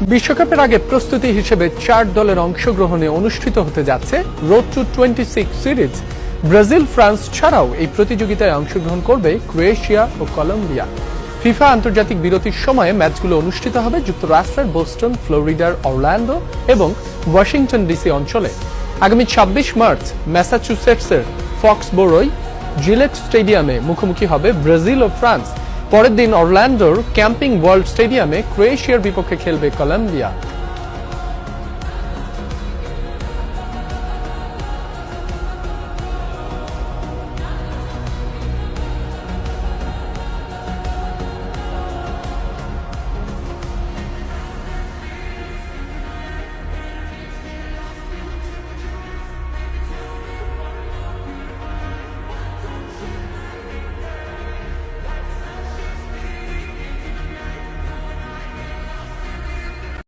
বিশ্বকাপের আগে প্রস্তুতি হিসেবে 4 দলের অংশগ্রহণে অনুষ্ঠিত হতে যাচ্ছে road to 26 series. Brazil, France ছাড়াও এই প্রতিযোগিতায় অংশগ্রহণ করবে ক্রোয়েশিয়া ও কলম্বিয়া। ফিফা আন্তর্জাতিক বিরতির সময়ে ম্যাচগুলো অনুষ্ঠিত হবে যুক্তরাষ্ট্রের বোস্টন, ফ্লোরিডার অরল্যান্ডো এবং ওয়াশিংটন ডিসি অঞ্চলে। আগামী 26 মার্চ ম্যাসাচুসেটসের ফক্সবোরোয় জিলেট স্টেডিয়ামে মুখোমুখি হবে ব্রাজিল ও ফ্রান্স। পরের দিন অরল্যান্ডোর ক্যাম্পিং ওয়ার্ল্ড স্টেডিয়ামে ক্রোয়েশিয়ার বিপক্ষে খেলবে কলম্বিয়া।